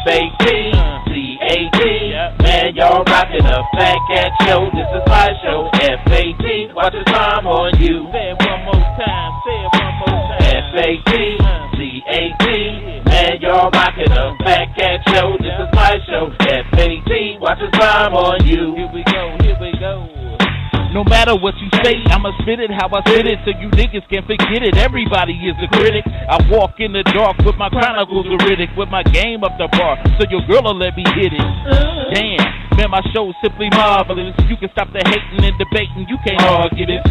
Fatcat. Man, y'all rockin' a Fatcat show. This is my show. Fatcat. Watch the time on you. Say it one more time. Fatcat. Man, y'all rockin' a Fatcat show. This is my show. Fatcat. Watch the time on you. Here we go. No matter what you say, I'ma spit it how I spit it so you niggas can't forget it. Everybody is a critic. I walk in the dark with my chronicles Ridic, with my game up the bar, so your girl'll let me hit it. Damn, man, my show's simply marvelous. You can stop the hating and debating, you can't argue this.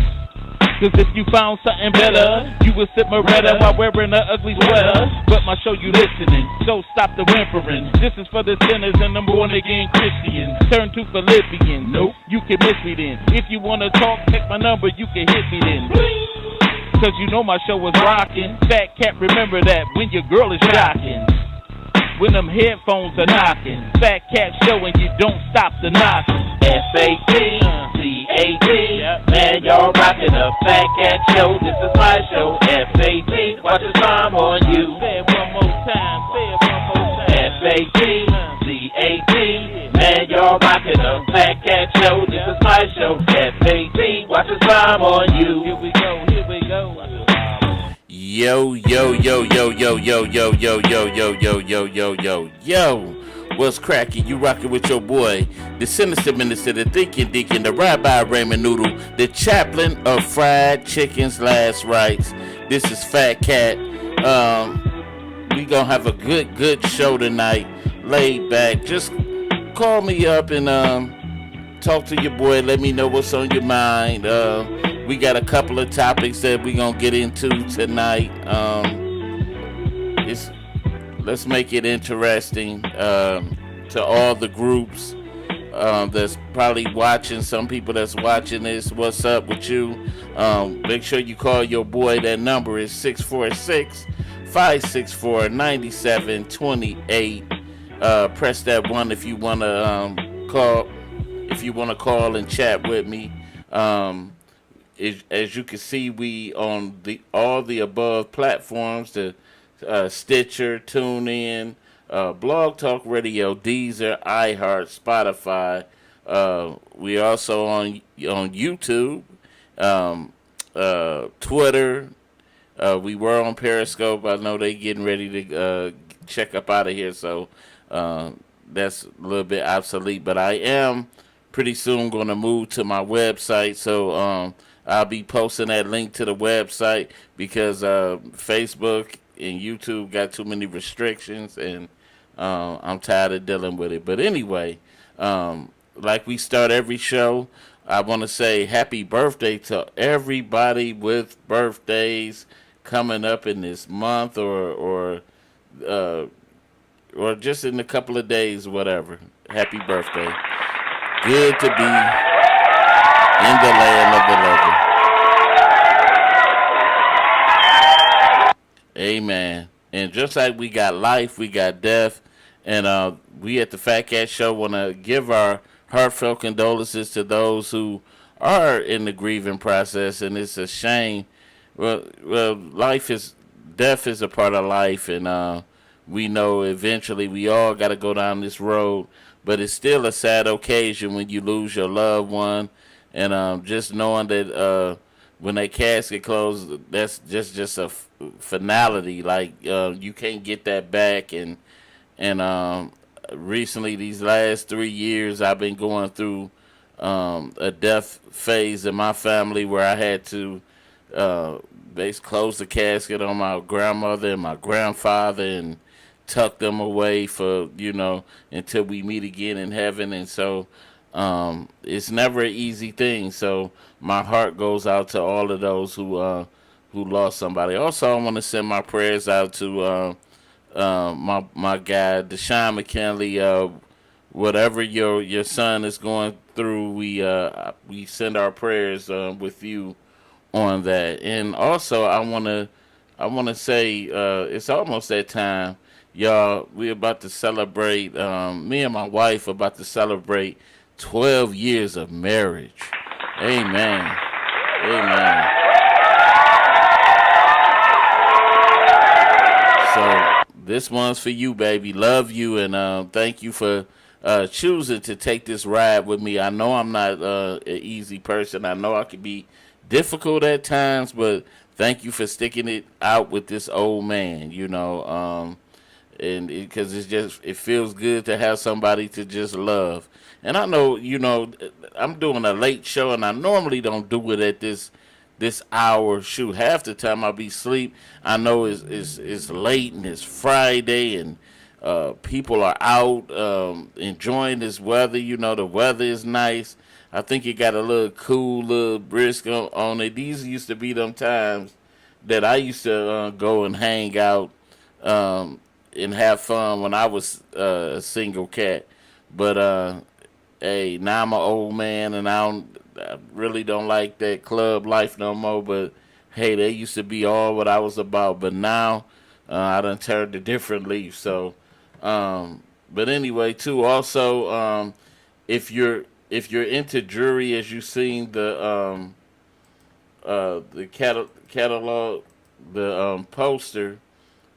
Cause if you found something better, you would sip Moretta while wearing an ugly sweater. But my show you listening, so stop the whimpering. This is for the sinners and the born again Christians. Turn to Philippians. Nope, you can miss me then. If you wanna talk, check my number, you can hit me then. Cause you know my show is rocking. Fatcat, remember that when your girl is shocking. When them headphones are knocking. Fatcat show and you don't stop the knocking. Fatcat. Man, y'all rockin' a Fatcat show. This is my show. Fatcat. Watch the time on you. Say it one more time. Fatcat. Man, y'all rockin' a Fatcat show. This is my show. Fatcat. Watch the time on you. Here we go. Yo. What's cracking? You rocking with your boy, the sinister minister, the thinking deacon, the Rabbi Raymond Noodle, the chaplain of fried chicken's last rites. This is Fatcat. We gonna have a good show tonight. Laid back. Just call me up and talk to your boy. Let me know what's on your mind. We got a couple of topics that we gonna get into tonight. Let's make it interesting to all the groups that's probably watching. Some people that's watching this, what's up with you? Make sure you call your boy. That number is 646-564-9728. Press that 1 if you wanna call. If you wanna call and chat with me. As you can see, we on all the above platforms. The Stitcher, TuneIn, Blog Talk Radio, Deezer, iHeart, Spotify. We also on YouTube, Twitter. We were on Periscope. I know they getting ready to check up out of here, so that's a little bit obsolete. But I am pretty soon going to move to my website, so I'll be posting that link to the website because Facebook and YouTube got too many restrictions, and I'm tired of dealing with it. But anyway, like we start every show, I want to say happy birthday to everybody with birthdays coming up in this month or just in a couple of days, whatever. Happy birthday. Good to be in the land of the living. Amen. And just like we got life, we got death. And we at the Fatcat Show want to give our heartfelt condolences to those who are in the grieving process. And it's a shame. Well, death is a part of life. And we know eventually we all got to go down this road. But it's still a sad occasion when you lose your loved one. And just knowing that when that casket closes, that's just a finality. Like you can't get that back. And recently, these last 3 years, I've been going through a death phase in my family where I had to basically close the casket on my grandmother and my grandfather and tuck them away for until we meet again in heaven. And so it's never an easy thing. So my heart goes out to all of those who lost somebody. Also, I want to send my prayers out to my guy Deshaun McKinley. Whatever your son is going through, we send our prayers with you on that. And also, I want to say it's almost that time. Y'all, we're about to celebrate, me and my wife are about to celebrate 12 years of marriage. Amen. Amen. So, this one's for you, baby. Love you, and thank you for choosing to take this ride with me. I know I'm not an easy person. I know I can be difficult at times, but thank you for sticking it out with this old man. And because it feels good to have somebody to just love. And I know, I'm doing a late show, and I normally don't do it at this hour. Shoot, half the time I'll be asleep. I know it's late and it's Friday, and people are out enjoying this weather. The weather is nice. I think it got a little cool, little brisk on it. These used to be them times that I used to go and hang out and have fun when I was a single cat. But hey, now I'm an old man, and I really don't like that club life no more. But hey, they used to be all what I was about. But now I done turned a different leaf. So, but anyway, too. Also, if you're into jewelry, as you seen the catalog, the poster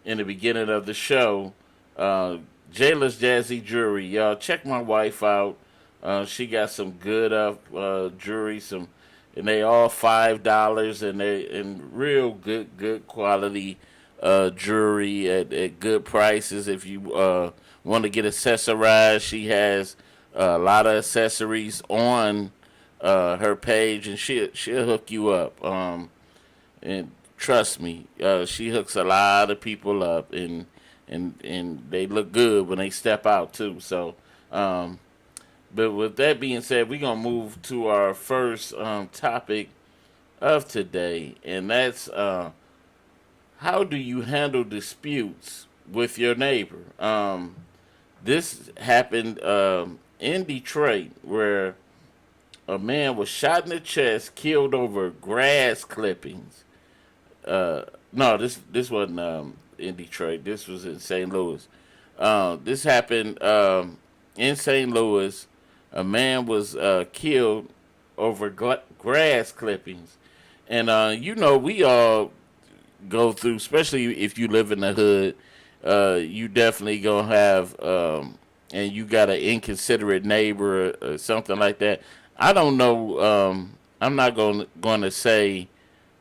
in the beginning of the show, Jayla's Jazzy Jewelry. Y'all check my wife out. She got some good jewelry, and they all $5, and they in real good quality jewelry at good prices. If you want to get accessorized, she has a lot of accessories on her page, and she'll hook you up. And trust me, she hooks a lot of people up, and they look good when they step out too. So, but with that being said, we're gonna move to our first topic of today, and that's how do you handle disputes with your neighbor? This happened in Detroit, where a man was shot in the chest, killed over grass clippings. No, this wasn't in Detroit. This was in St. Louis. This happened in St. Louis. A man was killed over grass clippings, and we all go through, especially if you live in the hood. You definitely gonna have, and you got an inconsiderate neighbor or something like that. I don't know. I'm not going to say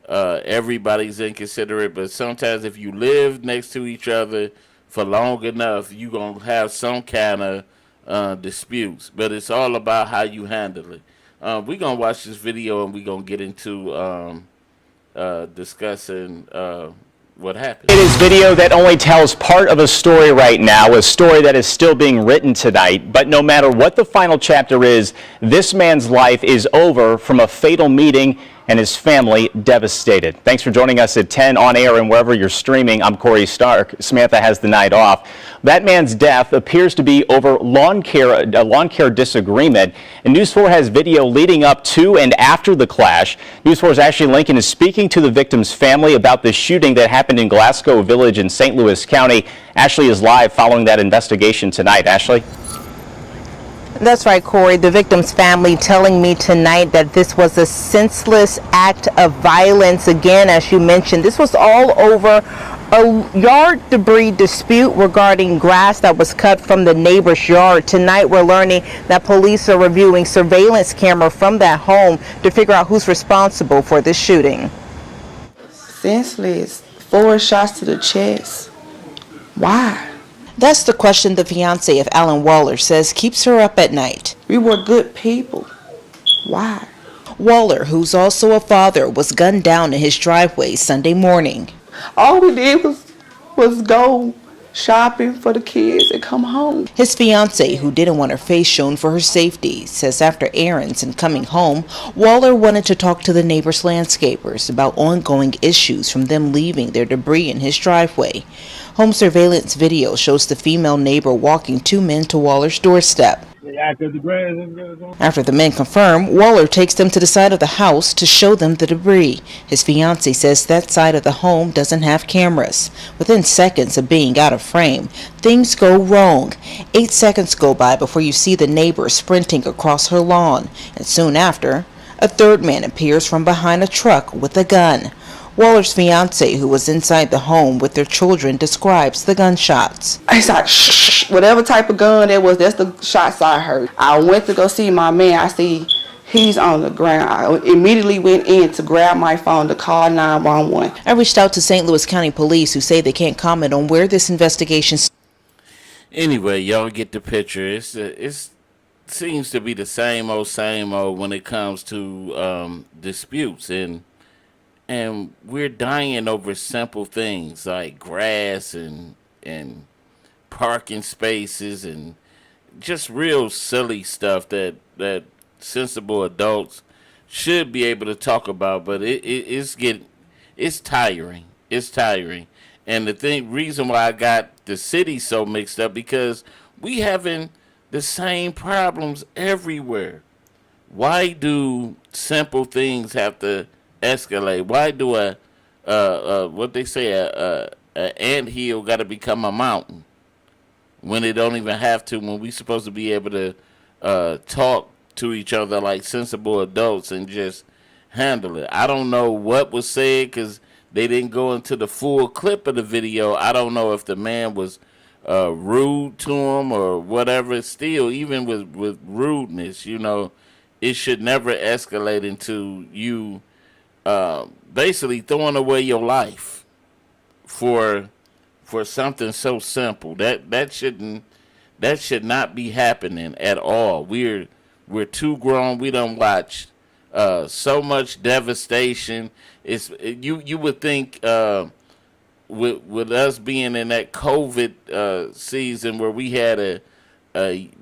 everybody's inconsiderate, but sometimes if you live next to each other for long enough, you're going to have some kind of disputes. But it's all about how you handle it. We're going to watch this video, and we're going to get into discussing what happened. It is video that only tells part of a story right now, a story that is still being written tonight. But no matter what the final chapter is, this man's life is over from a fatal meeting, and his family devastated. Thanks for joining us at 10 on air and wherever you're streaming. I'm Corey Stark. Samantha has the night off. That man's death appears to be over a lawn care disagreement. And News 4 has video leading up to and after the clash. News 4's Ashley Lincoln is speaking to the victim's family about the shooting that happened in Glasgow Village in St. Louis County. Ashley is live following that investigation tonight. Ashley? That's right, Corey. The victim's family telling me tonight that this was a senseless act of violence. Again, as you mentioned, this was all over a yard debris dispute regarding grass that was cut from the neighbor's yard. Tonight, we're learning that police are reviewing surveillance camera from that home to figure out who's responsible for this shooting. Senseless. 4 shots to the chest. Why? That's the question the fiance of Alan Waller says keeps her up at night. We were good people. Why? Waller, who's also a father, was gunned down in his driveway Sunday morning. All we did was go shopping for the kids and come home. His fiance, who didn't want her face shown for her safety, says after errands and coming home, Waller wanted to talk to the neighbor's landscapers about ongoing issues from them leaving their debris in his driveway. Home surveillance video shows the female neighbor walking 2 men to Waller's doorstep. After the men confirm, Waller takes them to the side of the house to show them the debris. His fiancée says that side of the home doesn't have cameras. Within seconds of being out of frame, things go wrong. 8 seconds go by before you see the neighbor sprinting across her lawn, and soon after, a third man appears from behind a truck with a gun. Waller's fiance, who was inside the home with their children, describes the gunshots. It's like, shh, whatever type of gun it was, that's the shots I heard. I went to go see my man. I see he's on the ground. I immediately went in to grab my phone to call 911. I reached out to St. Louis County Police, who say they can't comment on where this investigation. Anyway, y'all get the picture. It's seems to be the same old when it comes to disputes, and we're dying over simple things like grass and parking spaces and just real silly stuff that sensible adults should be able to talk about. But it's tiring. It's tiring, and the reason why I got the city so mixed up because we having the same problems everywhere. Why do simple things have to escalate? Why do what they say a anthill got to become a mountain when it don't even have to? When we supposed to be able to talk to each other like sensible adults and just handle it. I don't know what was said because they didn't go into the full clip of the video. I don't know if the man was rude to him or whatever. Still, even with rudeness, it should never escalate into you basically throwing away your life for something so simple. That should not be happening at all. We're too grown. We don't watch so much devastation. You would think with us being in that COVID season where we had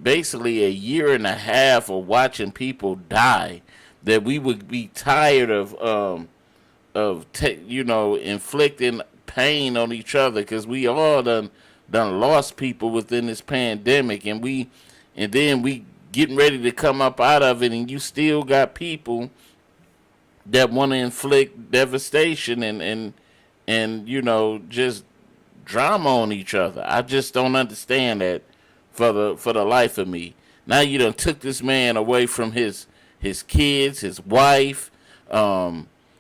basically a year and a half of watching people die, that we would be tired of inflicting pain on each other, because we all done lost people within this pandemic, and then we getting ready to come up out of it, and you still got people that want to inflict devastation and just drama on each other. I just don't understand that for the life of me. Now you done took this man away from his kids, his wife.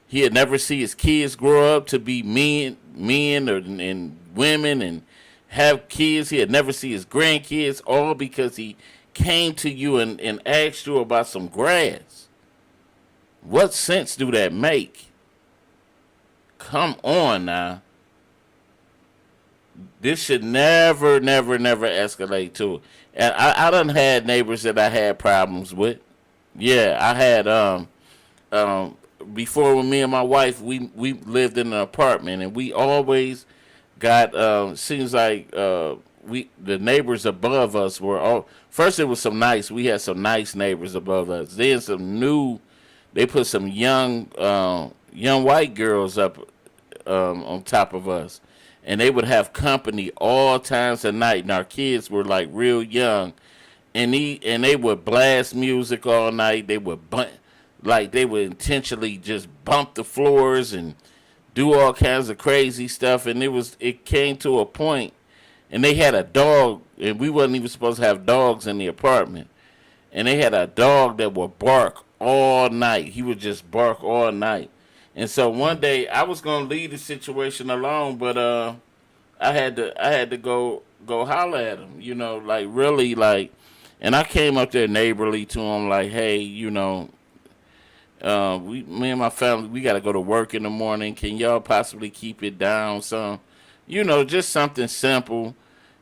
He'd never see his kids grow up to be men and women and have kids. He'd never see his grandkids, all because he came to you and asked you about some grass. What sense do that make? Come on now. This should never escalate to it. And I done had neighbors that I had problems with. Yeah, I had before, when me and my wife we lived in an apartment, and we always got seems like the neighbors above us were all, first it was we had some nice neighbors above us. Then they put some young white girls up on top of us, and they would have company all times of night, and our kids were like real young, and they would blast music all night. They would they would intentionally just bump the floors and do all kinds of crazy stuff. And it came to a point, and they had a dog, and we wasn't even supposed to have dogs in the apartment, and they had a dog that would bark all night. He would just bark all night. And so one day I was gonna leave the situation alone, but I had to go holler at him, really, and I came up there neighborly to him, like, hey, me and my family, we got to go to work in the morning. Can y'all possibly keep it down some? Just something simple,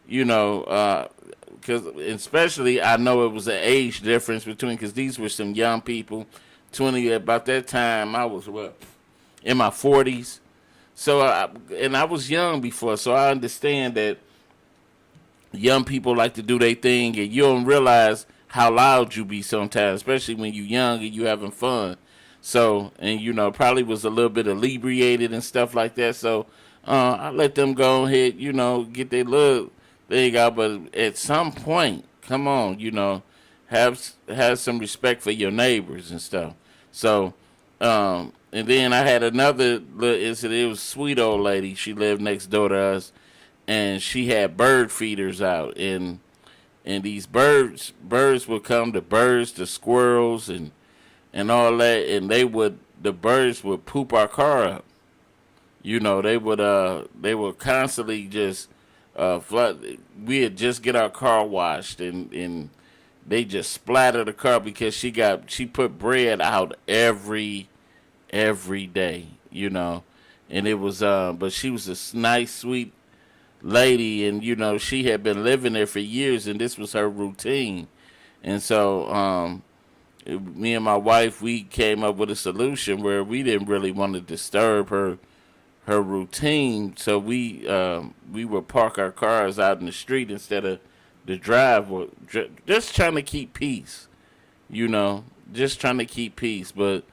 because especially I know it was an age difference because these were some young people. About that time, I was in my 40s. So I was young before, so I understand that young people like to do their thing, and you don't realize how loud you be sometimes, especially when you're young and you having fun. So, and probably was a little bit inebriated and stuff like that. So I let them go ahead, get their little thing out. But at some point, come on, have some respect for your neighbors and stuff. So, and then I had another little incident. It was a sweet old lady. She lived next door to us, and she had bird feeders out, and these birds would come, the squirrels and all that, and the birds would poop our car up. You know, they would constantly just flood. We'd just get our car washed, and they just splattered the car because she put bread out every day, you know. And it was but she was a nice, sweet lady, and you know, she had been living there for years, and this was her routine. And so me and my wife, we came up with a solution where we didn't really want to disturb her routine, so we would park our cars out in the street instead of the driveway, just trying to keep peace, you know, just trying to keep peace. But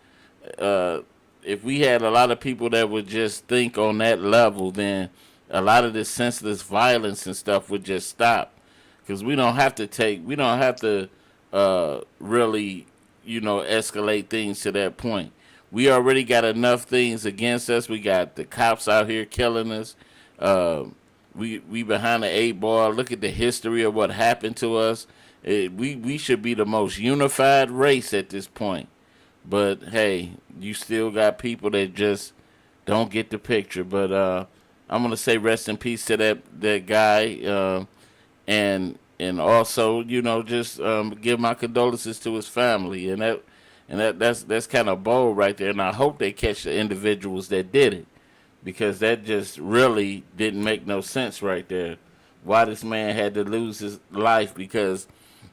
if we had a lot of people that would just think on that level, then a lot of this senseless violence and stuff would just stop, because we don't have to really, you know, escalate things to that point. We already got enough things against us. We got the cops out here killing us. We behind the 8 ball. Look at the history of what happened to us. We should be the most unified race at this point. But hey, you still got people that just don't get the picture. But I'm gonna say rest in peace to that guy, and also, you know, just give my condolences to his family. And that's kind of bold right there. And I hope they catch the individuals that did it, because that just really didn't make no sense right there. Why this man had to lose his life because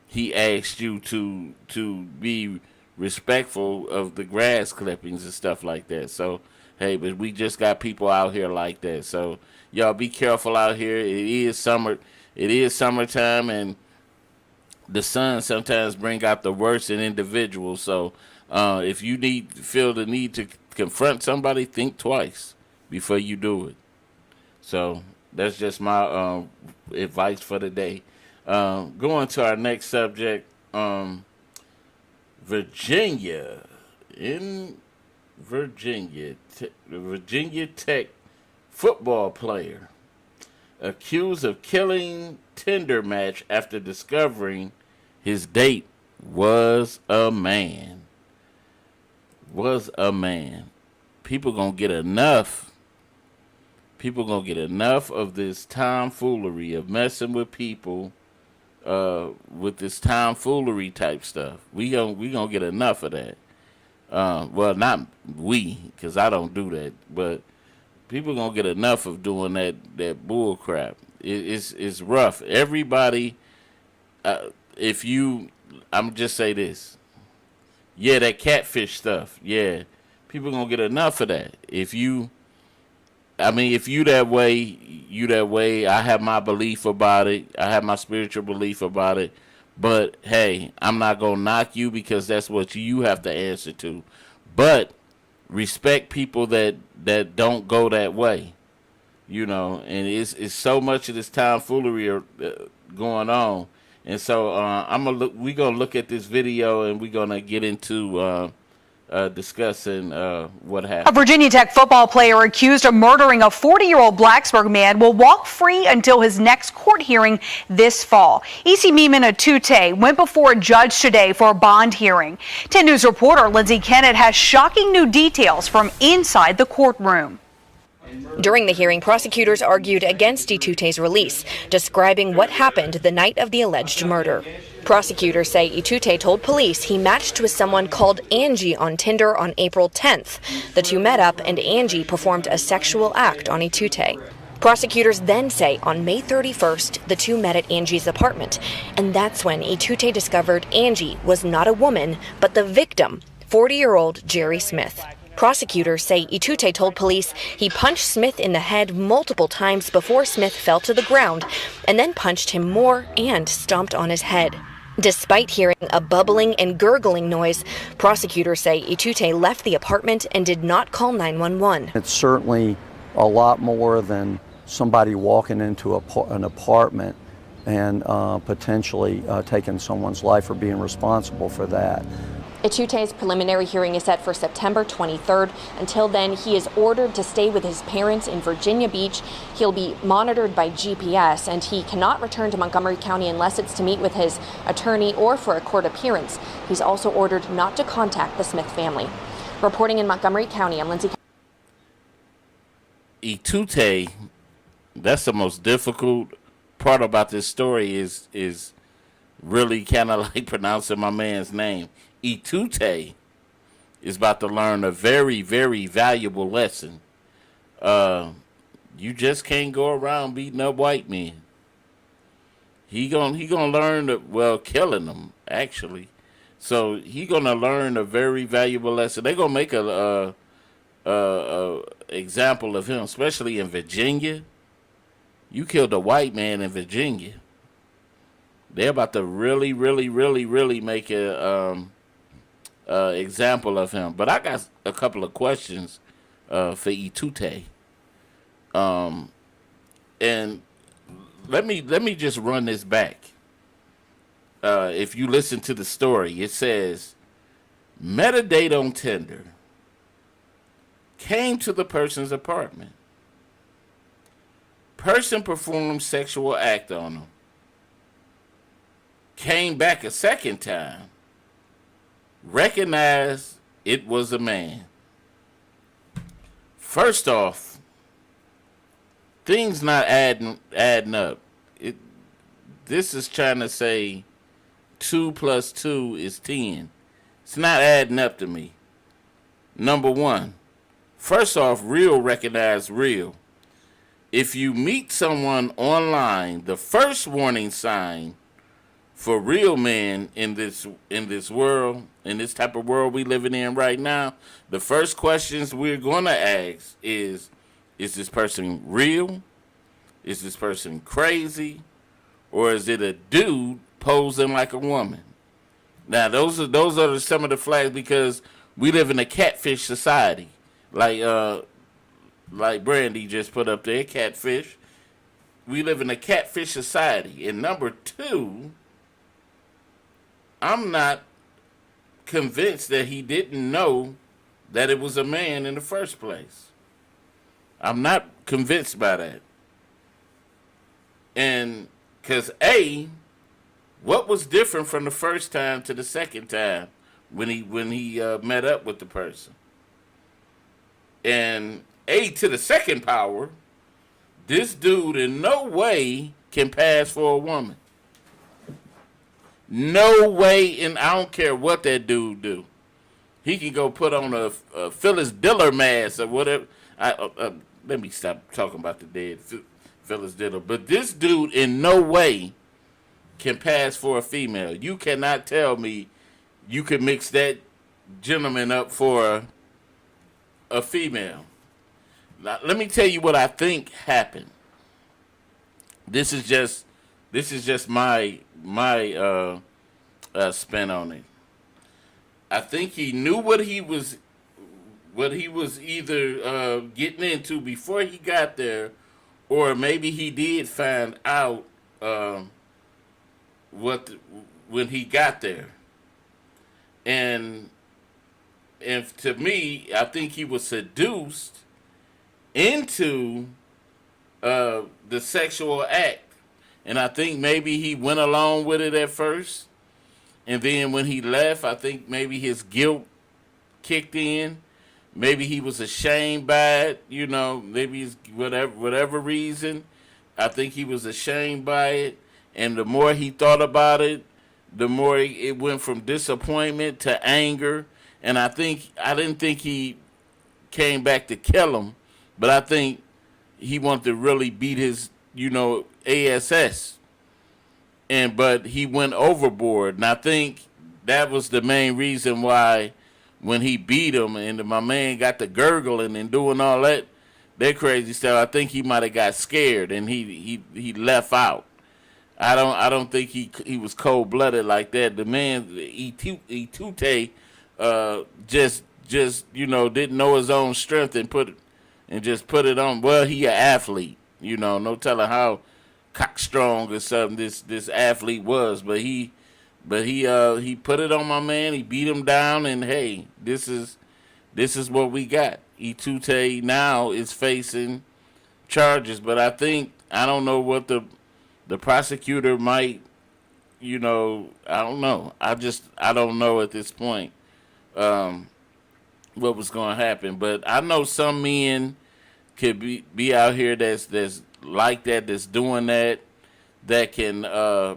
he asked you to be respectful of the grass clippings and stuff like that. So, hey, but we just got people out here like that. So, y'all be careful out here. It is summertime, and the sun sometimes bring out the worst in individuals. So, if you feel the need to confront somebody, think twice before you do it. So, that's just my advice for the day. Going to our next subject, Virginia. In Virginia, the Virginia Tech football player accused of killing Tinder match after discovering his date was a man. People gonna get enough. People gonna get enough of this tomfoolery of messing with people, with this tomfoolery type stuff. We gonna get enough of that. Well, not we, because I don't do that, but people gonna get enough of doing that bull crap. It's rough. Everybody, I'm just say this. Yeah, that catfish stuff. Yeah, people gonna get enough of that. If you that way, you that way. I have my belief about it. I have my spiritual belief about it. But hey, I'm not gonna knock you, because that's what you have to answer to. But respect people that don't go that way, you know. And it's so much of this tomfoolery going on. And so we're gonna look at this video, and we're gonna get into discussing what happened. A Virginia Tech football player accused of murdering a 40-year-old Blacksburg man will walk free until his next court hearing this fall. Isi Mimina Tute went before a judge today for a bond hearing. 10 News reporter Lindsay Kennett has shocking new details from inside the courtroom. During the hearing, prosecutors argued against Itute's release, describing what happened the night of the alleged murder. Prosecutors say Itute told police he matched with someone called Angie on Tinder on April 10th. The two met up, and Angie performed a sexual act on Itute. Prosecutors then say on May 31st, the two met at Angie's apartment, and that's when Itute discovered Angie was not a woman, but the victim, 40-year-old Jerry Smith. Prosecutors say Itute told police he punched Smith in the head multiple times before Smith fell to the ground, and then punched him more and stomped on his head. Despite hearing a bubbling and gurgling noise, prosecutors say Itute left the apartment and did not call 911. It's certainly a lot more than somebody walking into an apartment and potentially taking someone's life or being responsible for that. Itute's preliminary hearing is set for September 23rd. Until then, he is ordered to stay with his parents in Virginia Beach. He'll be monitored by GPS, and he cannot return to Montgomery County unless it's to meet with his attorney or for a court appearance. He's also ordered not to contact the Smith family. Reporting in Montgomery County, I'm Lindsay. Itute, that's the most difficult part about this story is really kind of like pronouncing my man's name. Itute is about to learn a very, very valuable lesson. You just can't go around beating up white men. He gonna learn killing them actually. So he gonna learn a very valuable lesson. They gonna make a example of him, especially in Virginia. You killed a white man in Virginia. They're about to really, really, really, really make a example of him. But I got a couple of questions for Itute. And let me just run this back. If you listen to the story, it says, met a date on Tinder, came to the person's apartment. Person performed sexual act on him. Came back a second time. Recognized it was a man. First off, things not adding up. This is trying to say 2 + 2 is 10. It's not adding up to me. Number one, first off, real recognize real. If you meet someone online, the first warning sign for real men in this world, in this type of world we living in right now, the first questions we're gonna ask is this person real? Is this person crazy? Or is it a dude posing like a woman? Now those are some of the flags, because we live in a catfish society. Like Brandy just put up there, catfish. We live in a catfish society. And number two, I'm not convinced that he didn't know that it was a man in the first place. I'm not convinced by that. And because what was different from the first time to the second time when he met up with the person? And to the second power, this dude in no way can pass for a woman. No way, and I don't care what that dude do. He can go put on a Phyllis Diller mask or whatever. Let me stop talking about the dead Phyllis Diller. But this dude in no way can pass for a female. You cannot tell me you can mix that gentleman up for a female. Now, let me tell you what I think happened. This is just my spin on it. I think he knew what he was either getting into before he got there, or maybe he did find out when he got there. And to me, I think he was seduced into the sexual act. And I think maybe he went along with it at first. And then when he left, I think maybe his guilt kicked in. Maybe he was ashamed by it, maybe it's whatever reason. I think he was ashamed by it. And the more he thought about it, the more it went from disappointment to anger. And I didn't think he came back to kill him, but I think he wanted to really beat his, ASS. But he went overboard. And I think that was the main reason why when he beat him and my man got the gurgling and doing all that crazy stuff, I think he might have got scared and he left out. I don't think he was cold blooded like that. The man Itute just didn't know his own strength and just put it on. Well, he an athlete, no telling how cockstrong or something this athlete was, but he put it on my man. He beat him down, and hey, this is what we got. Itute now is facing charges, but I don't know what the prosecutor might, I don't know. I don't know at this point what was going to happen. But I know some men could be out here that's like that, that's doing that can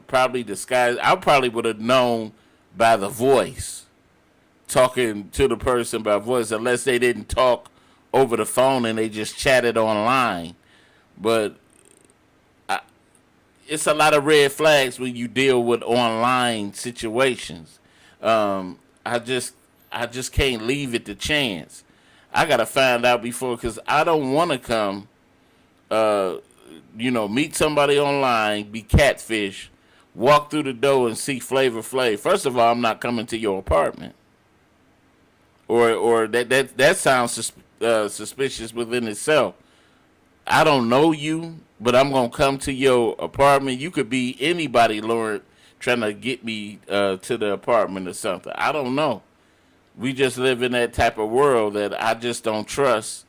probably disguise. I probably would have known by the voice, talking to the person by voice, unless they didn't talk over the phone and they just chatted online. But it's a lot of red flags when you deal with online situations. I just can't leave it to chance. I gotta find out before, because I don't want to come, meet somebody online, be catfish, walk through the door and see Flavor Flav. First of all, I'm not coming to your apartment. Or that sounds suspicious within itself. I don't know you, but I'm gonna come to your apartment. You could be anybody, Lord, trying to get me to the apartment or something. I don't know. We just live in that type of world that I just don't trust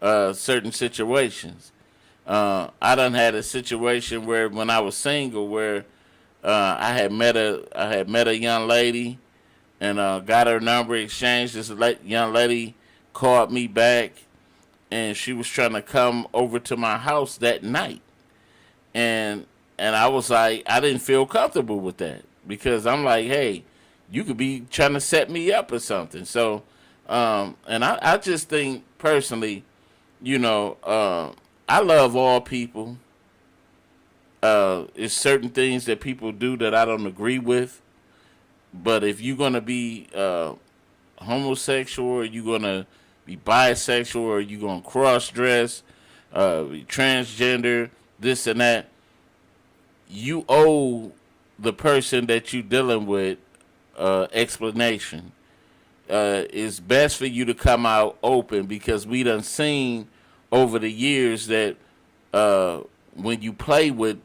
certain situations. I done had a situation where, when I was single, where I had met a young lady and got her number exchanged. This young lady called me back, and she was trying to come over to my house that night, and I was like, I didn't feel comfortable with that, because I'm like, hey, you could be trying to set me up or something. So, and I just think personally, I love all people. It's certain things that people do that I don't agree with. But if you're going to be homosexual, or you're going to be bisexual, or you're going to cross-dress, be transgender, this and that, you owe the person that you're dealing with explanation. It's best for you to come out open, because we done seen over the years that when you play with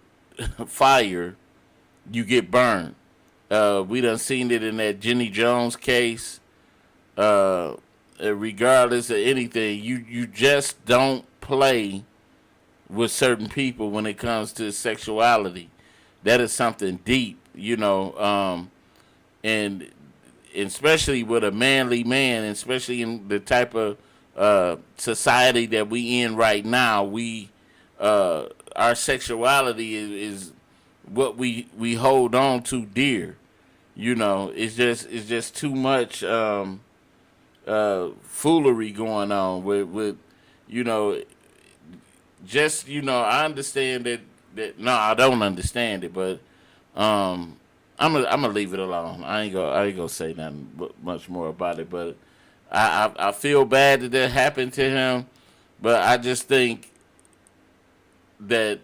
fire, you get burned. We done seen it in that Jenny Jones case. Regardless of anything, you just don't play with certain people when it comes to sexuality. That is something deep, and especially with a manly man, especially in the type of society that we in right now. Our sexuality is what we hold on to dear. It's just too much foolery going on with I understand that no, I don't understand it, but I'm gonna leave it alone. I ain't gonna say nothing much more about it, but I feel bad that happened to him, but I just think that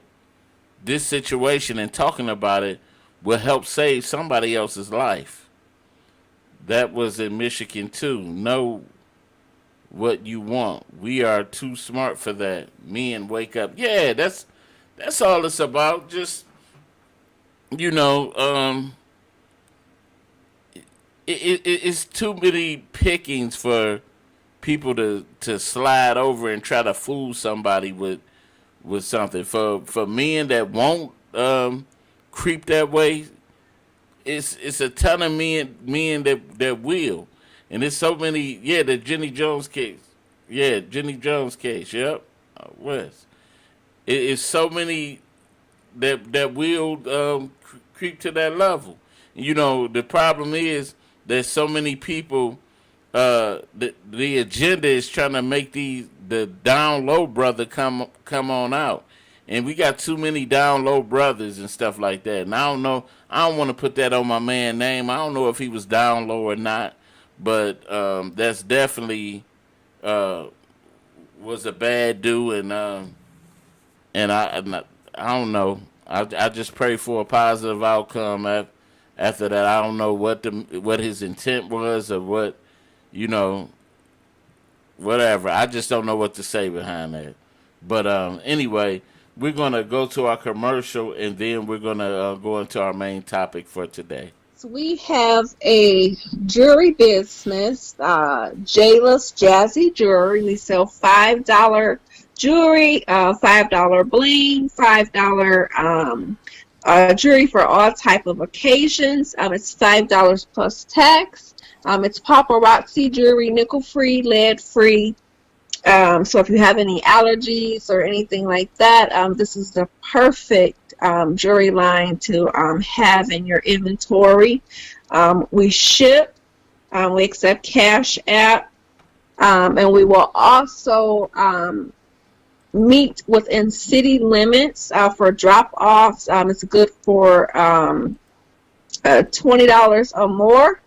this situation and talking about it will help save somebody else's life. That was in Michigan too. Know what you want. We are too smart for that. Men wake up. Yeah, that's all it's about. Just it's too many pickings for people to slide over and try to fool somebody with something. For men that won't creep that way, it's a ton of men that will. And there's so many, the Jenny Jones case. Yeah, Jenny Jones case, yep. West. It's so many that will creep to that level. The problem is there's so many people, the agenda is trying to make the down low brother come on out. And we got too many down low brothers and stuff like that. And I don't know, I don't want to put that on my man's name. I don't know if he was down low or not, but that's definitely was a bad dude, and I don't know. I just pray for a positive outcome after that. I don't know what his intent was, or what, whatever. I just don't know what to say behind that. But anyway, we're going to go to our commercial, and then we're going to go into our main topic for today. We have a jewelry business, Jayla's Jazzy Jewelry. We sell $5 jewelry, $5 bling, $5 jewelry for all type of occasions. It's $5 plus tax. It's paparazzi jewelry, nickel-free, lead-free, So if you have any allergies or anything like that, this is the perfect jewelry line to have in your inventory. We ship, we accept Cash App, and we will also meet within city limits for drop-offs. It's good for $20 or more.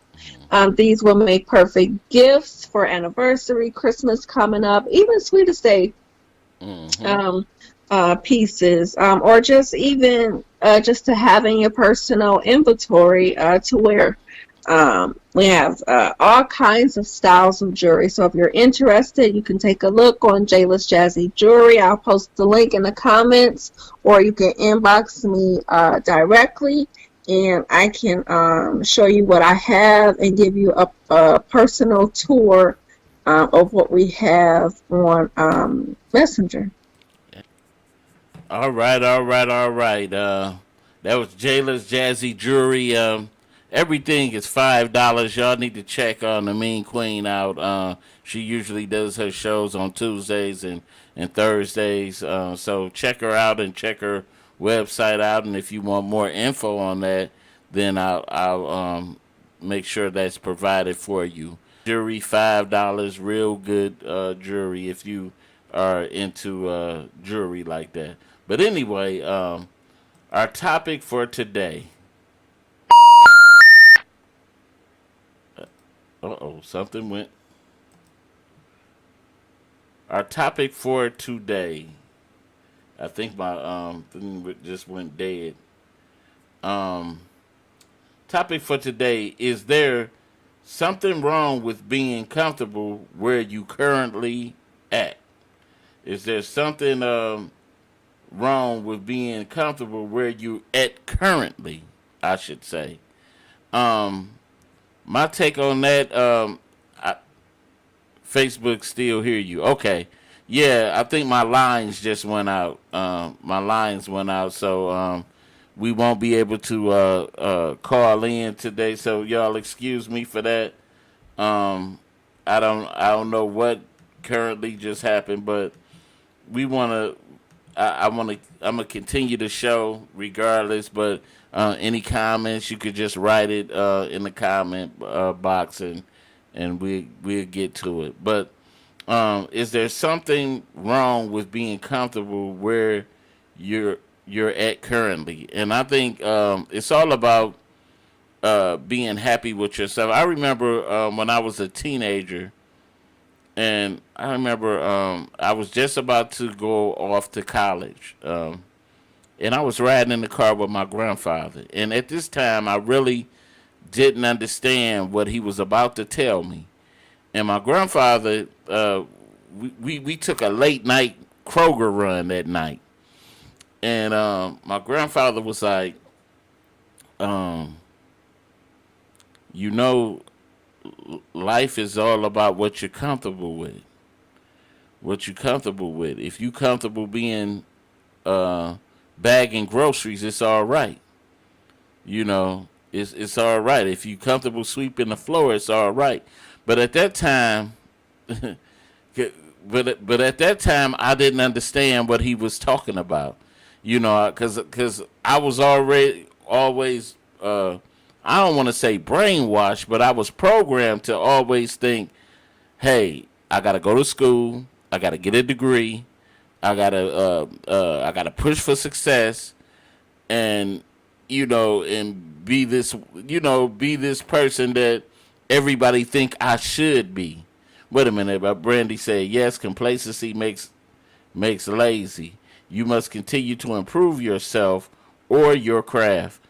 These will make perfect gifts for anniversary, Christmas coming up, even Sweetest Day pieces, or just even just to have in your personal inventory to wear. We have all kinds of styles of jewelry. So if you're interested, you can take a look on Jayla's Jazzy Jewelry. I'll post the link in the comments, or you can inbox me directly, and I can show you what I have and give you a personal tour of what we have on Messenger. All right. That was Jayla's Jazzy Jewelry. Everything is $5. Y'all need to check on the Mean Queen out. She usually does her shows on Tuesdays and Thursdays. So check her out and check her website out. And if you want more info on that, then I'll make sure that's provided for you. Jewelry, $5, real good jewelry if you are into jewelry like that. But anyway, our topic for today. Something went. Our topic for today. I think my thing just went dead. Topic for today: is there something wrong with being comfortable where you currently at? Is there something wrong with being comfortable where you at currently? I should say. My take on that, Facebook still hear you. Okay. Yeah, I think my lines just went out. My lines went out, so we won't be able to call in today. So y'all excuse me for that. I don't know what currently just happened, but I'm gonna continue the show regardless, but any comments, you could just write it in the comment box, and we'll get to it. But is there something wrong with being comfortable where you're at currently? And I think it's all about being happy with yourself. I remember when I was a teenager, and I remember I was just about to go off to college. And I was riding in the car with my grandfather. And at this time, I really didn't understand what he was about to tell me. And my grandfather, we took a late night Kroger run that night. And my grandfather was like, life is all about what you're comfortable with. What you're comfortable with. If you're comfortable being bagging groceries, it's all right. It's all right. If you're comfortable sweeping the floor, it's all right. But at that time, I didn't understand what he was talking about. Because I was always I don't want to say brainwashed, but I was programmed to always think, hey, I gotta go to school, I gotta get a degree, I gotta push for success, and be this person that everybody think I should be. Wait a minute, but Brandy said yes. Complacency makes lazy. You must continue to improve yourself or your craft.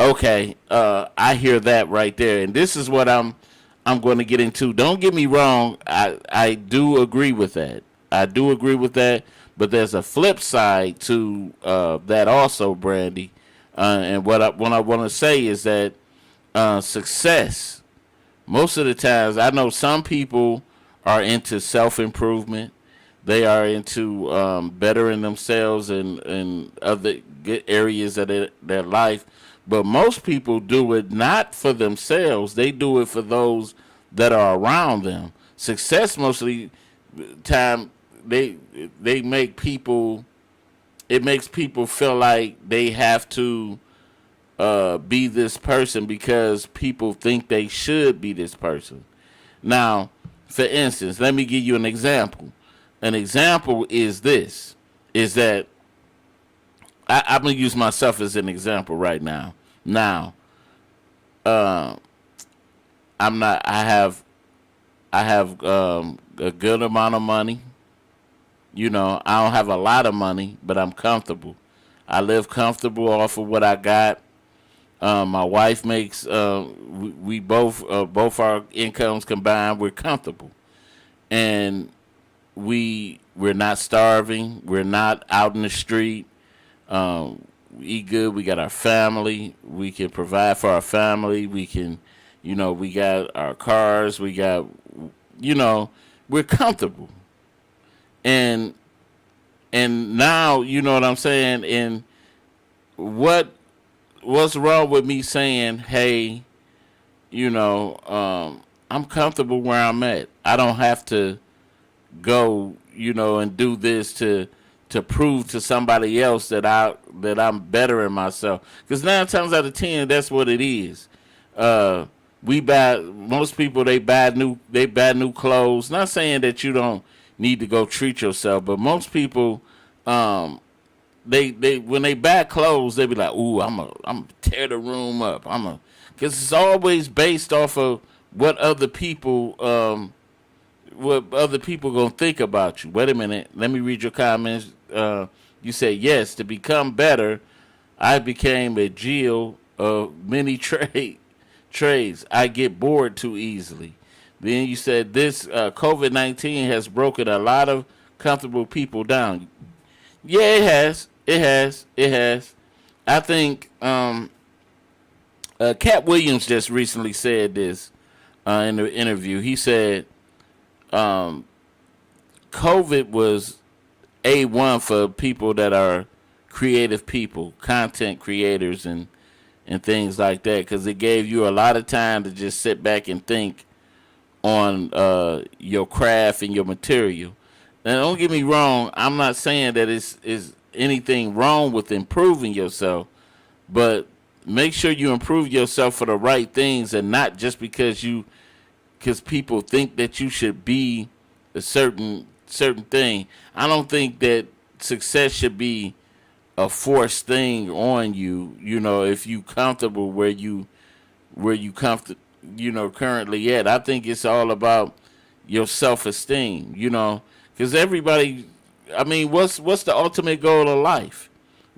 Okay, I hear that right there, and this is what I'm going to get into. Don't get me wrong, I do agree with that. But there's a flip side to that also, Brandy. And what I want to say is that success, most of the times, I know some people are into self-improvement. They are into bettering themselves in other areas of their life. But most people do it not for themselves. They do it for those that are around them. success mostly time they make people. It makes people feel like they have to be this person because people think they should be this person. Now, for instance, let me give you an example. An example is this: is that I'm gonna use myself as an example right now. Now, I'm not. I have a good amount of money. You know, I don't have a lot of money, but I'm comfortable. I live comfortable off of what I got. My wife makes. We both our incomes combined. We're comfortable, and we're not starving. We're not out in the street. We eat good. We got our family. We can provide for our family. We can, we got our cars. We got, we're comfortable. And now, you know what I'm saying? And what's wrong with me saying, hey, I'm comfortable where I'm at. I don't have to go, and do this to prove to somebody else that I'm better in myself. Because 9 times out of 10, that's what it is. Most people, they buy new clothes. Not saying that you don't need to go treat yourself, but most people, they when they buy clothes, they be like, ooh, I'm tear the room up. Because it's always based off of what other people gonna think about you. Wait a minute, let me read your comments. You say, yes, to become better, I became a Jill of many trades. I get bored too easily. Then you said this COVID-19 has broken a lot of comfortable people down. Yeah, it has. It has. I think Cat Williams just recently said this in the interview. He said COVID was A1 for people that are creative people, content creators, and things like that, because it gave you a lot of time to just sit back and think on your craft and your material. Now, don't get me wrong. I'm not saying that is anything wrong with improving yourself, but make sure you improve yourself for the right things and not just because people think that you should be a certain thing. I don't think that success should be a forced thing on you. If you comfortable where you currently at. I think it's all about your self-esteem. Because everybody. I mean, what's the ultimate goal of life,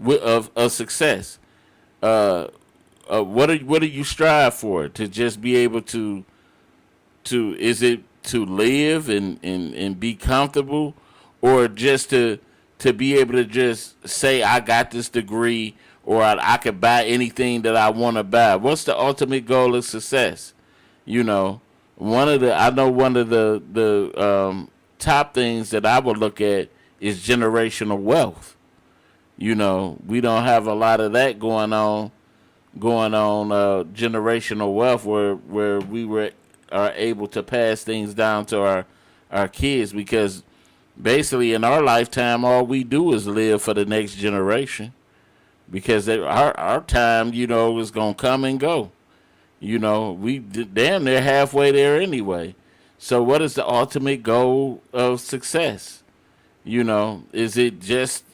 of success? What do you strive for? To just be able to is it to live and be comfortable, or just to be able to just say I got this degree, or I could buy anything that I want to buy? What's the ultimate goal of success? One of the top things that I would look at is generational wealth. We don't have a lot of that going on generational wealth where we are able to pass things down to our kids, because basically in our lifetime all we do is live for the next generation, because our time is going to come and go. We damn near halfway there anyway. So what is the ultimate goal of success? Is it just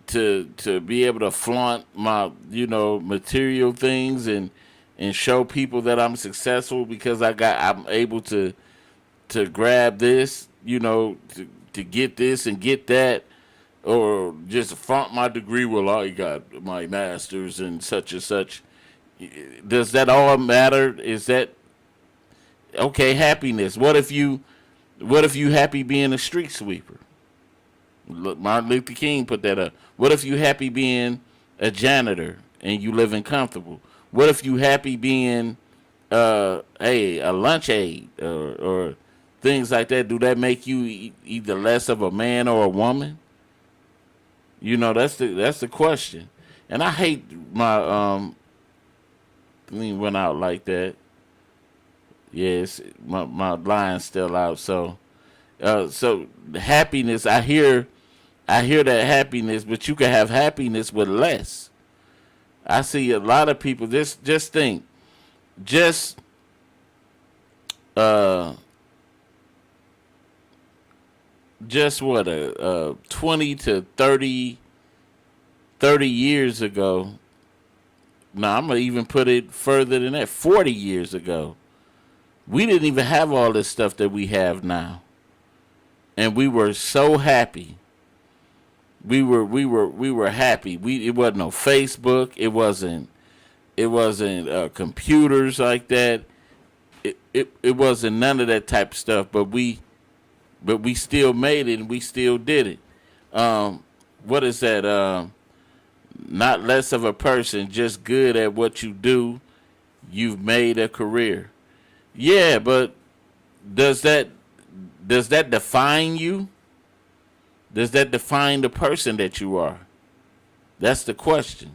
to be able to flaunt my, material things and show people that I'm successful because I'm able to grab this, to get this and get that, or just flaunt my degree? Well, I got my master's and such. Does that all matter? Is that okay? Happiness. What if you happy being a street sweeper? Martin Luther King put that up. What if you happy being a janitor and you living comfortable? What if you happy being a lunch aide or things like that? Do that make you either less of a man or a woman? That's the question. And I hate my thing went out like that. Yes, my line's still out. So, so happiness. I hear that happiness, but you can have happiness with less. I see a lot of people. Just think, just just what 20 to 30 years ago. Now I'm gonna even put it further than that. 40 years ago, we didn't even have all this stuff that we have now, and we were so happy. We were happy. It wasn't no Facebook. It wasn't computers like that. It wasn't none of that type of stuff. But we still made it, and we still did it. What is that? Not less of a person, just good at what you do. You've made a career. Yeah, but does that define you? Does that define the person that you are? That's the question.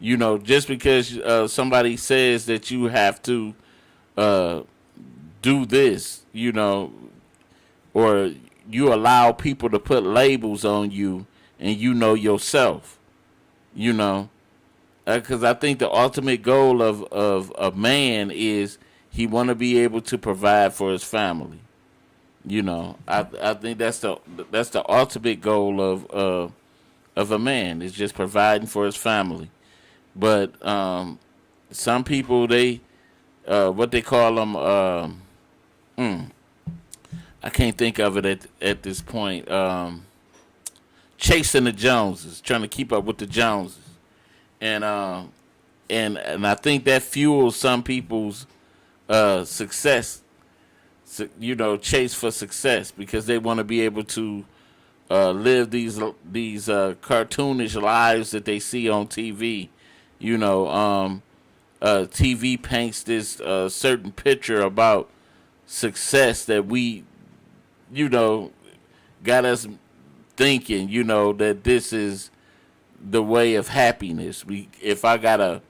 You know, just because somebody says that you have to do this, you know, or you allow people to put labels on you and you know yourself, you know, because I think the ultimate goal of a man is he want to be able to provide for his family. You know, I think that's the ultimate goal of a man, is just providing for his family. But some people, they what they call them, I can't think of it at this point. Chasing the Joneses, trying to keep up with the Joneses, and I think that fuels some people's success. You know, chase for success, because they want to be able to live these cartoonish lives that they see on TV. You know, TV paints this certain picture about success that we, you know, got us thinking, you know, that this is the way of happiness. If I got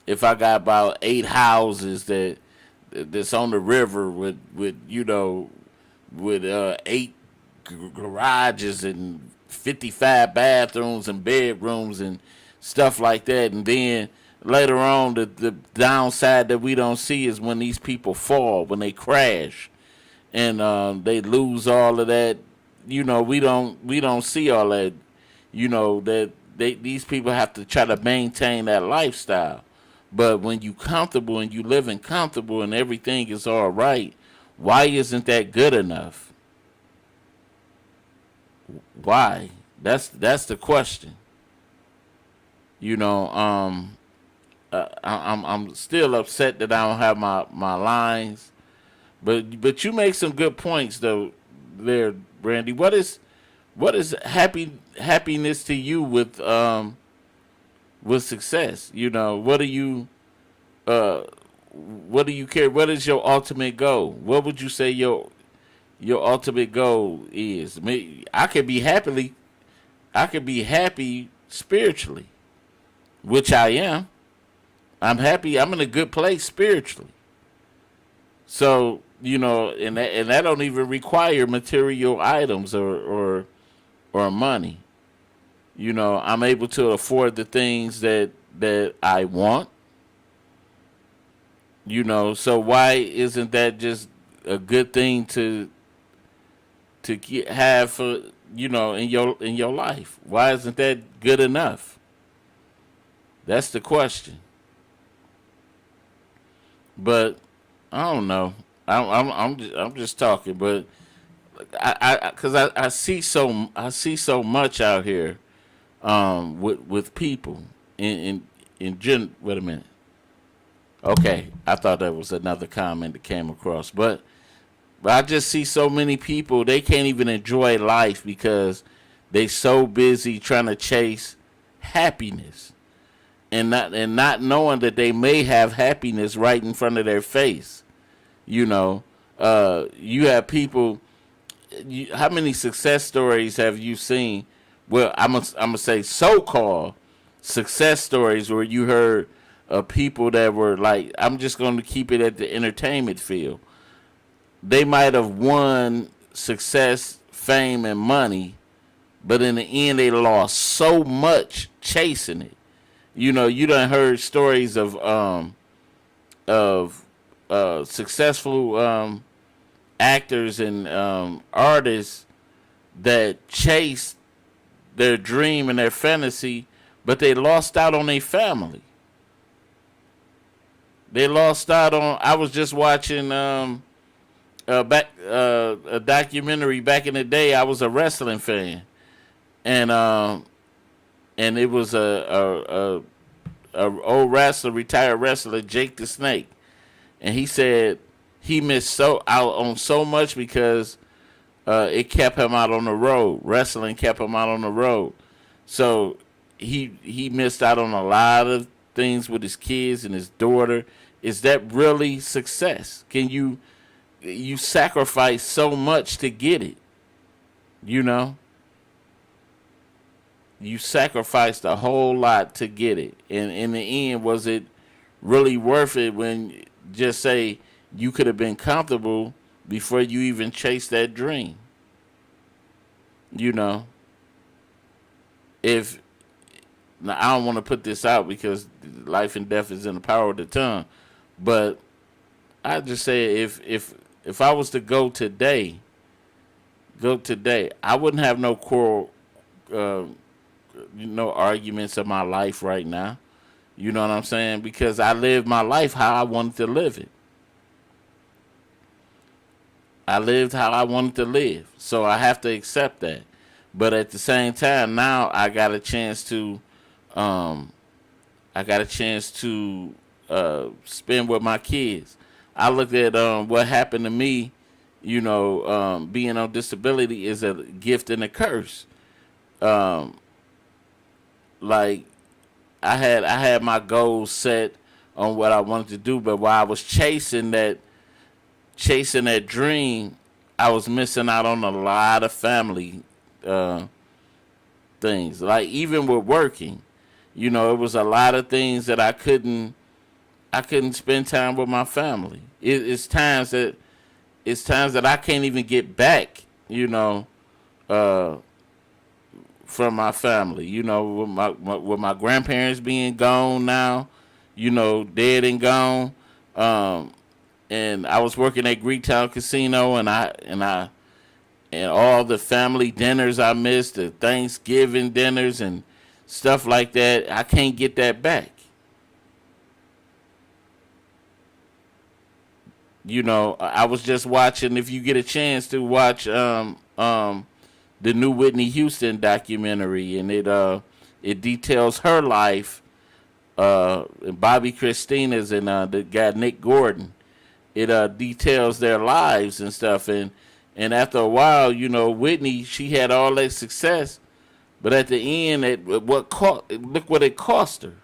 about 8 houses that's on the river with you know, with 8 garages and 55 bathrooms and bedrooms and stuff like that, and then later on the downside that we don't see is when these people fall, when they crash, and they lose all of that. You know, we don't see all that. You know, that these people have to try to maintain that lifestyle. But when you comfortable and you living comfortable and everything is all right, why isn't that good enough? Why? That's the question. You know, I'm still upset that I don't have my lines, but you make some good points though, there, Brandy. What is happiness to you with success? You know, what do you care? What is your ultimate goal? What would you say your ultimate goal is? I could be happy spiritually, which I am. I'm happy. I'm in a good place spiritually. So, you know, and that don't even require material items or money. You know, I'm able to afford the things that I want. You know, so why isn't that just a good thing to have for, you know, in your life? Why isn't that good enough? That's the question. But I don't know. I'm just talking, but I see so much out here with people in gen. Wait a minute. Okay, I thought that was another comment that came across, but I just see so many people, they can't even enjoy life because they so busy trying to chase happiness and not knowing that they may have happiness right in front of their face. You know, you have people. How many success stories have you seen? Well, I'm gonna say so-called success stories where you heard of people that were like, I'm just going to keep it at the entertainment field. They might have won success, fame, and money, but in the end, they lost so much chasing it. You know, you done heard stories of successful actors and artists that chased their dream and their fantasy, but they lost out on their family. They lost out on. I was just watching a documentary back in the day. I was a wrestling fan, and it was a old wrestler, retired wrestler, Jake the Snake, and he said he missed out on so much because it kept him out on the road. Wrestling kept him out on the road, so he missed out on a lot of things with his kids and his daughter. Is that really success? Can you sacrifice so much to get it? You know? You sacrificed a whole lot to get it. And in the end, was it really worth it when just say you could have been comfortable before you even chased that dream? You know? Now, I don't want to put this out because life and death is in the power of the tongue. But I just say if I was to go today, I wouldn't have no quarrel, arguments of my life right now. You know what I'm saying? Because I lived my life how I wanted to live it. I lived how I wanted to live. So I have to accept that. But at the same time, now I got a chance to spend with my kids. I looked at what happened to me, being on disability is a gift and a curse. Like I had my goals set on what I wanted to do, but while I was chasing that dream, I was missing out on a lot of family things. Like even with working, it was a lot of things that I couldn't spend time with my family. It's times that I can't even get back, from my family. With my grandparents being gone now, dead and gone. And I was working at Greektown Casino, and all the family dinners I missed, the Thanksgiving dinners and stuff like that. I can't get that back. I was just watching, if you get a chance to watch the new Whitney Houston documentary, and it details her life, and Bobby Christina's and the guy Nick Gordon. It details their lives and stuff, and after a while, Whitney, she had all that success, but at the end, look what it cost her.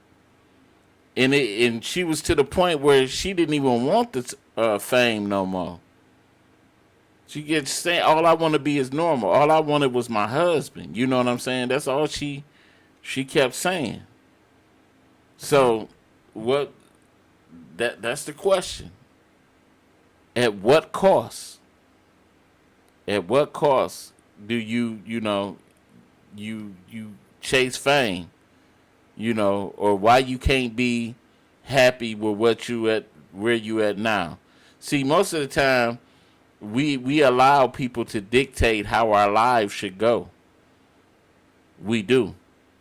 And she was to the point where she didn't even want the fame no more. She gets saying, all I want to be is normal. All I wanted was my husband. You know what I'm saying? That's all she kept saying. So that's the question. At what cost? At what cost do you chase fame? Or why you can't be happy with where you at now. See, most of the time, we allow people to dictate how our lives should go. We do.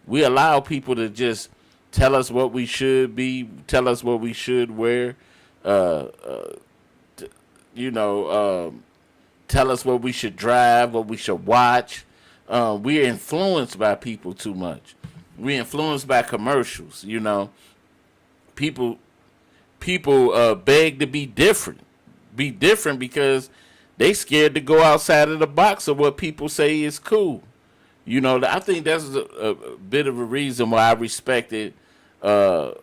We allow people to just tell us what we should be, tell us what we should wear, tell us what we should drive, what we should watch. We're influenced by people too much. We're influenced by commercials. People beg to be different because they scared to go outside of the box of what people say is cool. I think that's a bit of a reason why I respected. Let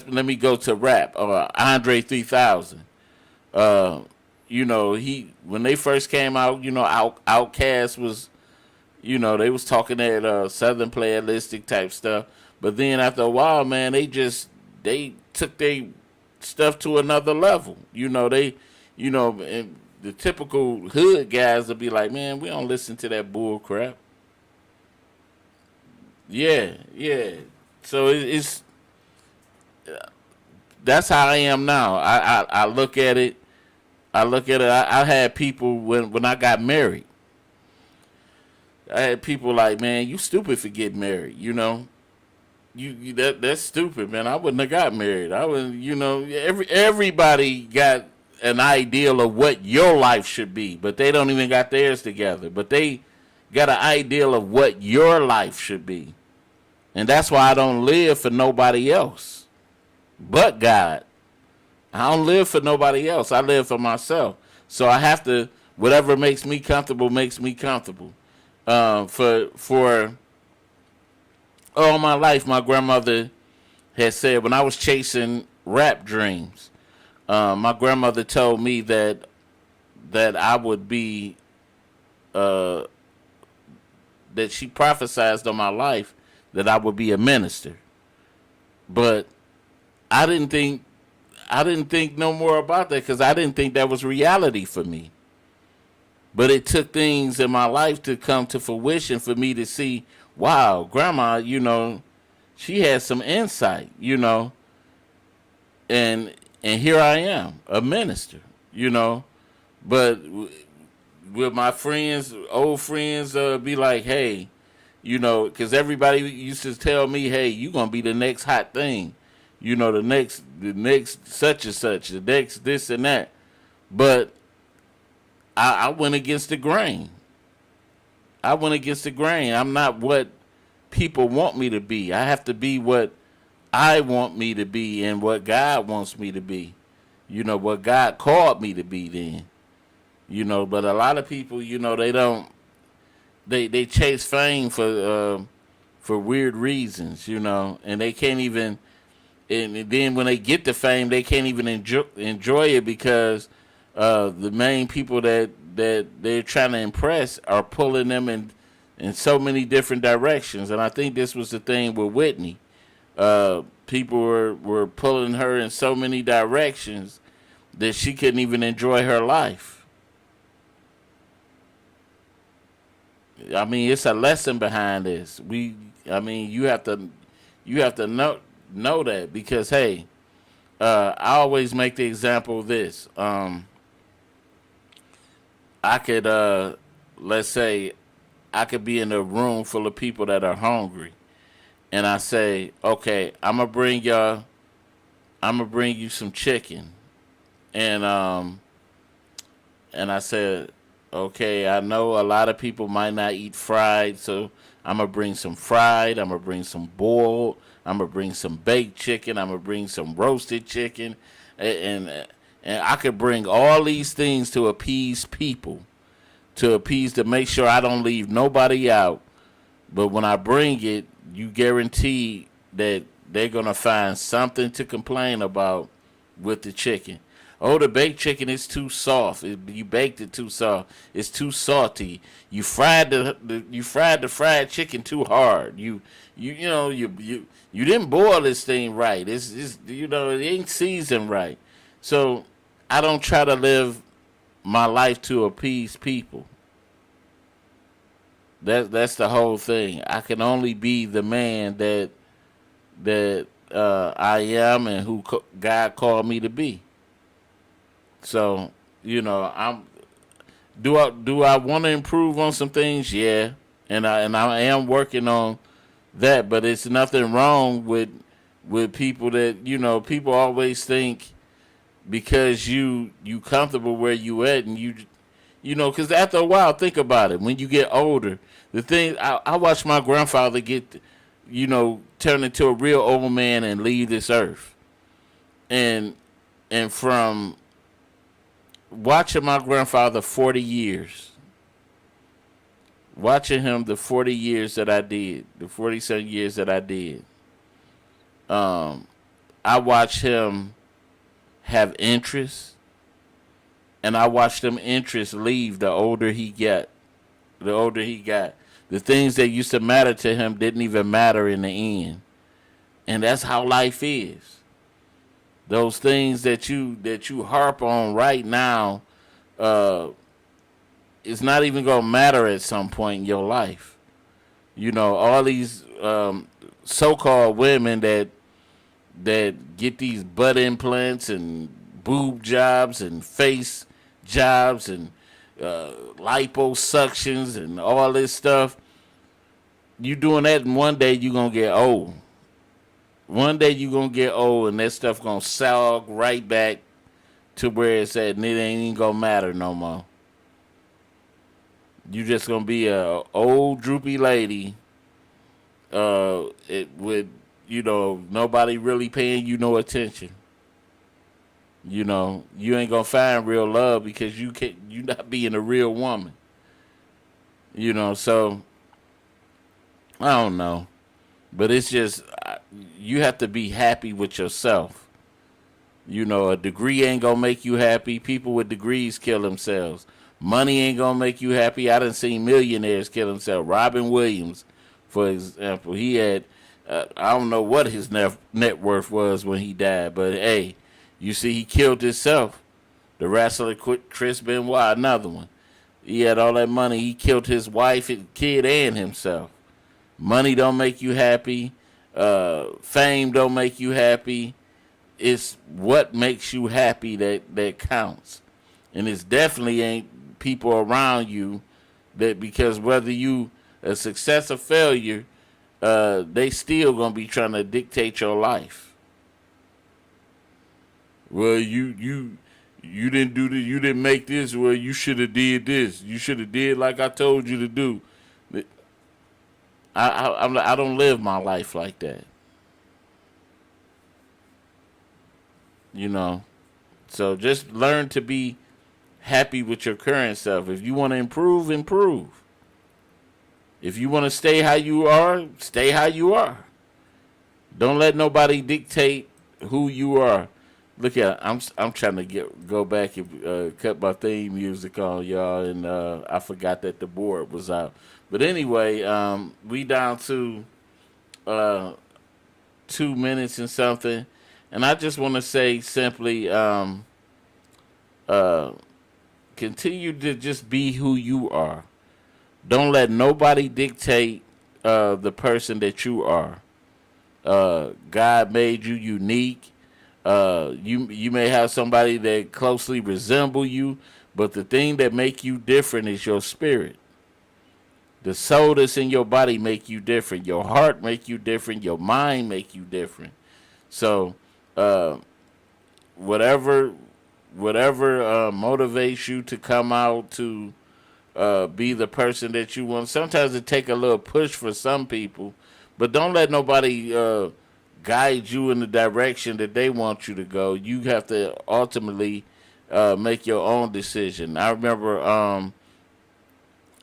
me go to rap. Andre 3000. When they first came out, Outkast was, they was talking that Southern playalistic type stuff. But then after a while, man, they just they took their stuff to another level. And the typical hood guys will be like, man, we don't listen to that bull crap. Yeah. So it's that's how I am now. I look at it. I had people when I got married. I had people like, man, you stupid for getting married. That's stupid, man. I wouldn't have got married. I would, everybody got an ideal of what your life should be, but they don't even got theirs together. But they got an ideal of what your life should be. And that's why I don't live for nobody else but God. I don't live for nobody else. I live for myself. So I have to, whatever makes me comfortable makes me comfortable. For all my life, my grandmother had said when I was chasing rap dreams, my grandmother told me that I would be, that she prophesied on my life that I would be a minister. But I didn't think no more about that because I didn't think that was reality for me. But it took things in my life to come to fruition for me to see, wow, Grandma, she has some insight, and here I am, a minister, But with my friends, old friends, be like, hey, because everybody used to tell me, hey, you gonna be the next hot thing, the next such and such, the next this and that. But I went against the grain. I'm not what people want me to be. I have to be what I want me to be and what God wants me to be. What God called me to be then. But a lot of people, they don't. They chase fame for weird reasons, and they can't even. And then when they get the fame, they can't even enjoy it because the main people that they're trying to impress are pulling them in so many different directions. And I think this was the thing with Whitney. People were pulling her in so many directions that she couldn't even enjoy her life. I mean, it's a lesson behind this. You have to know that because, hey, I always make the example of this. I could, let's say, I could be in a room full of people that are hungry, and I say, okay, I'm gonna bring you some chicken, and I said, okay, I know a lot of people might not eat fried, so I'm gonna bring some fried, I'm gonna bring some boiled, I'm gonna bring some baked chicken, I'm gonna bring some roasted chicken, and I could bring all these things to appease people, to make sure I don't leave nobody out. But when I bring it, you guarantee that they're going to find something to complain about with the chicken. Oh, the baked chicken is too soft. You baked it too soft. It's too salty. You fried the fried chicken too hard. You didn't boil this thing right. It's it ain't seasoned right. So I don't try to live my life to appease people. That's the whole thing. I can only be the man that I am and who God called me to be. So do I want to improve on some things? Yeah, and I am working on that. But it's nothing wrong with people that people always think because you comfortable where you at and because after a while, think about it. When you get older, the thing I watched my grandfather get turn into a real old man and leave this earth, and from watching my grandfather 40 years, watching him the 40 years that I did, the 40-some years that I did, I watched him have interest, and I watched them interests leave the older he got. The things that used to matter to him didn't even matter in the end. And that's how life is. those things that you harp on right now, it's not even gonna matter at some point in your life. You know, all these so-called women that get these butt implants and boob jobs and face jobs and liposuctions and all this stuff. You doing that, and one day you gonna get old. One day you gonna get old, and that stuff gonna sag right back to where it's at, and it ain't even gonna matter no more. You just gonna be a old droopy lady, with nobody really paying you no attention. You know, you ain't gonna find real love because you not being a real woman. You know, so I don't know, but it's just you have to be happy with yourself. You know, a degree ain't gonna make you happy. People with degrees kill themselves. Money ain't gonna make you happy. I done seen millionaires kill themselves. Robin Williams, for example, he had I don't know what his net worth was when he died, but hey, you see, he killed himself. The wrestler Chris Benoit, another one. He had all that money. He killed his wife, his kid, and himself. Money don't make you happy. Fame don't make you happy. It's what makes you happy that counts. And it's definitely ain't people around you that, because whether you a success or failure, they still gonna be trying to dictate your life. Well, you didn't do this. You didn't make this. Well, you should have did this. You should have did like I told you to do. I don't live my life like that. You know, so just learn to be happy with your current self. If you want to improve, improve. If you want to stay how you are, stay how you are. Don't let nobody dictate who you are. Look at, I'm trying to go back and cut my theme music on y'all, and I forgot that the board was out. But anyway, we down to 2 minutes and something, and I just want to say simply, continue to just be who you are. Don't let nobody dictate the person that you are. God made you unique. You may have somebody that closely resemble you, but the thing that make you different is your spirit. The soul that's in your body make you different. Your heart make you different. Your mind make you different. So, whatever motivates you to come out to be the person that you want. Sometimes it take a little push for some people, but don't let nobody guide you in the direction that they want you to go. You have to ultimately make your own decision. I remember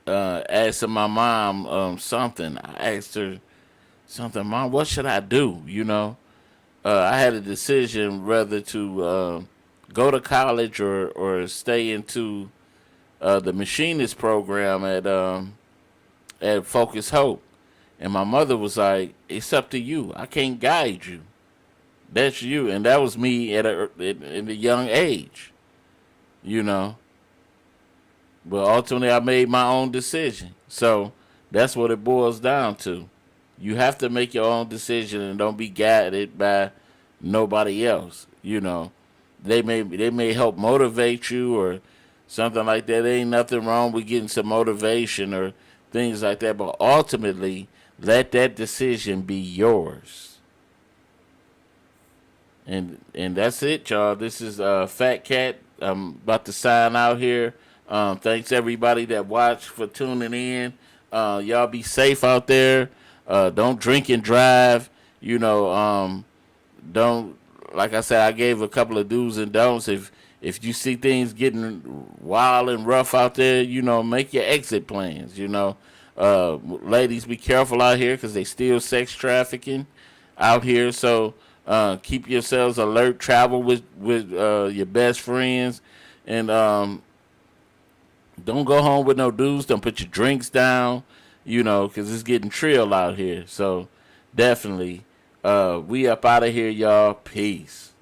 asking my mom something. I asked her something, Mom, what should I do? You know, I had a decision whether to go to college or stay into the machinist program at Focus Hope. And my mother was like, it's up to you. I can't guide you. That's you. And that was me in a young age, you know. But ultimately, I made my own decision. So that's what it boils down to. You have to make your own decision and don't be guided by nobody else, you know. They may help motivate you or something like that. There ain't nothing wrong with getting some motivation or things like that. But ultimately, let that decision be yours. And that's it, y'all. This is Fatcat. I'm about to sign out here. Thanks everybody that watched for tuning in. Y'all be safe out there. Don't drink and drive. You know, don't, like I said, I gave a couple of do's and don'ts. If you see things getting wild and rough out there, you know, make your exit plans, you know. Ladies, be careful out here because they still sex trafficking out here. So keep yourselves alert. Travel with your best friends. And don't go home with no dudes. Don't put your drinks down, you know, because it's getting trill out here. So definitely, we up out of here, y'all. Peace.